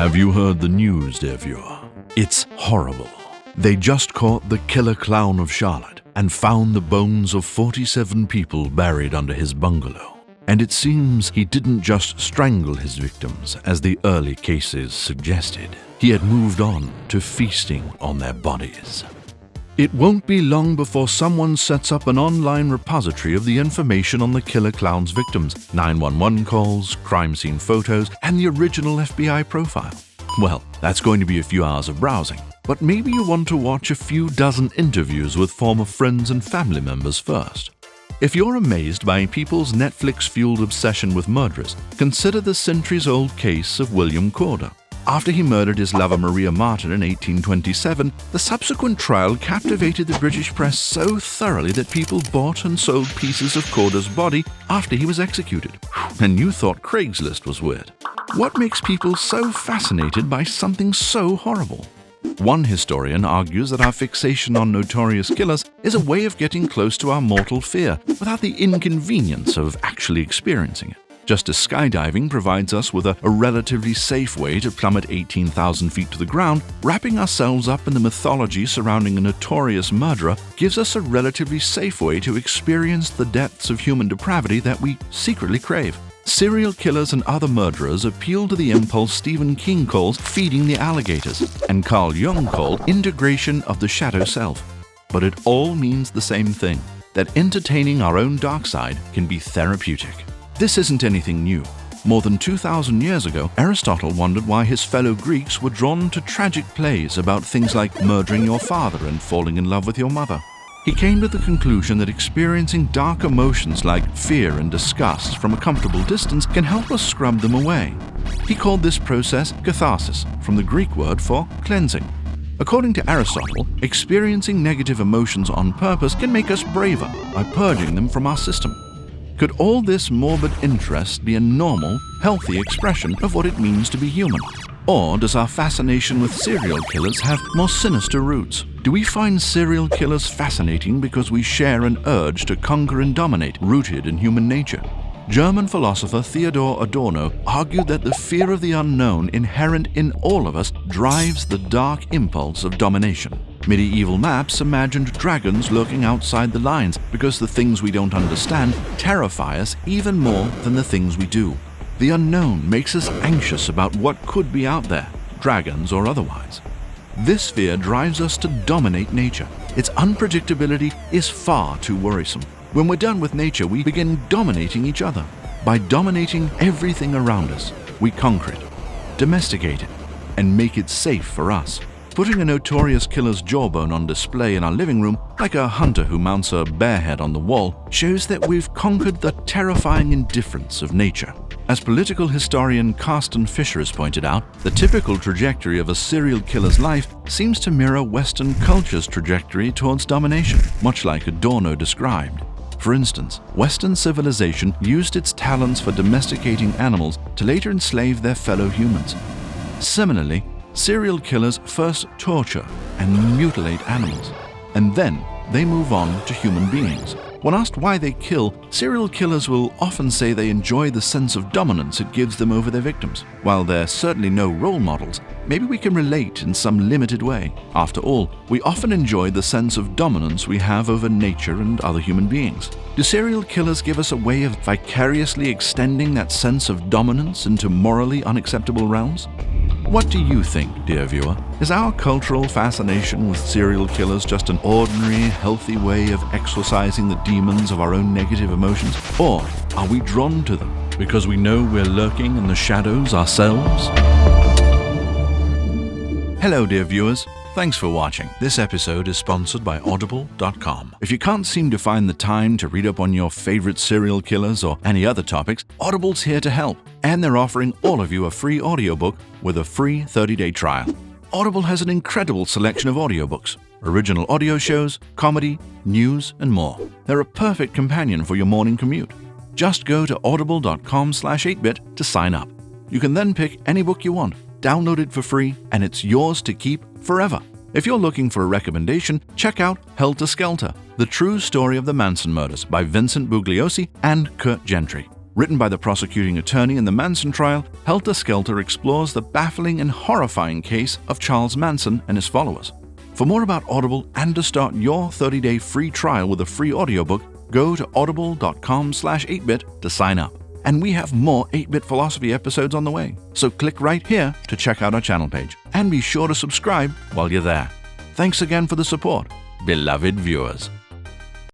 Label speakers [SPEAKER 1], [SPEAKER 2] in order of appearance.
[SPEAKER 1] Have you heard the news, dear viewer? It's horrible. They just caught the killer clown of Charlotte and found the bones of 47 people buried under his bungalow. And it seems he didn't just strangle his victims, as the early cases suggested. He had moved on to feasting on their bodies. It won't be long before someone sets up an online repository of the information on the killer clown's victims, 911 calls, crime scene photos, and the original FBI profile. Well, that's going to be a few hours of browsing, but maybe you want to watch a few dozen interviews with former friends and family members first. If you're amazed by people's Netflix-fueled obsession with murderers, consider the centuries-old case of William Corder. After he murdered his lover Maria Martin in 1827, the subsequent trial captivated the British press so thoroughly that people bought and sold pieces of Corder's body after he was executed. And you thought Craigslist was weird. What makes people so fascinated by something so horrible? One historian argues that our fixation on notorious killers is a way of getting close to our mortal fear without the inconvenience of actually experiencing it. Just as skydiving provides us with a relatively safe way to plummet 18,000 feet to the ground, wrapping ourselves up in the mythology surrounding a notorious murderer gives us a relatively safe way to experience the depths of human depravity that we secretly crave. Serial killers and other murderers appeal to the impulse Stephen King calls feeding the alligators, and Carl Jung called integration of the shadow self. But it all means the same thing, that entertaining our own dark side can be therapeutic. This isn't anything new. More than 2,000 years ago, Aristotle wondered why his fellow Greeks were drawn to tragic plays about things like murdering your father and falling in love with your mother. He came to the conclusion that experiencing dark emotions like fear and disgust from a comfortable distance can help us scrub them away. He called this process catharsis, from the Greek word for cleansing. According to Aristotle, experiencing negative emotions on purpose can make us braver by purging them from our system. Could all this morbid interest be a normal, healthy expression of what it means to be human? Or does our fascination with serial killers have more sinister roots? Do we find serial killers fascinating because we share an urge to conquer and dominate, rooted in human nature? German philosopher Theodor Adorno argued that the fear of the unknown inherent in all of us drives the dark impulse of domination. Medieval maps imagined dragons lurking outside the lines because the things we don't understand terrify us even more than the things we do. The unknown makes us anxious about what could be out there, dragons or otherwise. This fear drives us to dominate nature. Its unpredictability is far too worrisome. When we're done with nature, we begin dominating each other. By dominating everything around us, we conquer it, domesticate it, and make it safe for us. Putting a notorious killer's jawbone on display in our living room, like a hunter who mounts a bear head on the wall, shows that we've conquered the terrifying indifference of nature. As political historian Carsten Fisher has pointed out, the typical trajectory of a serial killer's life seems to mirror Western culture's trajectory towards domination, much like Adorno described. For instance, Western civilization used its talents for domesticating animals to later enslave their fellow humans. Similarly, serial killers first torture and mutilate animals, and then they move on to human beings. When asked why they kill, serial killers will often say they enjoy the sense of dominance it gives them over their victims. While they're certainly no role models, maybe we can relate in some limited way. After all, we often enjoy the sense of dominance we have over nature and other human beings. Do serial killers give us a way of vicariously extending that sense of dominance into morally unacceptable realms? What do you think, dear viewer? Is our cultural fascination with serial killers just an ordinary, healthy way of exorcising the demons of our own negative emotions? Or are we drawn to them because we know we're lurking in the shadows ourselves? Hello, dear viewers. Thanks for watching. This episode is sponsored by Audible.com. If you can't seem to find the time to read up on your favorite serial killers or any other topics, Audible's here to help. And they're offering all of you a free audiobook with a free 30-day trial. Audible has an incredible selection of audiobooks, original audio shows, comedy, news, and more. They're a perfect companion for your morning commute. Just go to audible.com/8bit to sign up. You can then pick any book you want, download it for free, and it's yours to keep forever. If you're looking for a recommendation, check out Helter Skelter, The True Story of the Manson Murders by Vincent Bugliosi and Kurt Gentry. Written by the prosecuting attorney in the Manson trial, Helter Skelter explores the baffling and horrifying case of Charles Manson and his followers. For more about Audible and to start your 30-day free trial with a free audiobook, go to audible.com/8bit to sign up. And we have more 8-Bit Philosophy episodes on the way, so click right here to check out our channel page. And be sure to subscribe while you're there. Thanks again for the support, beloved viewers.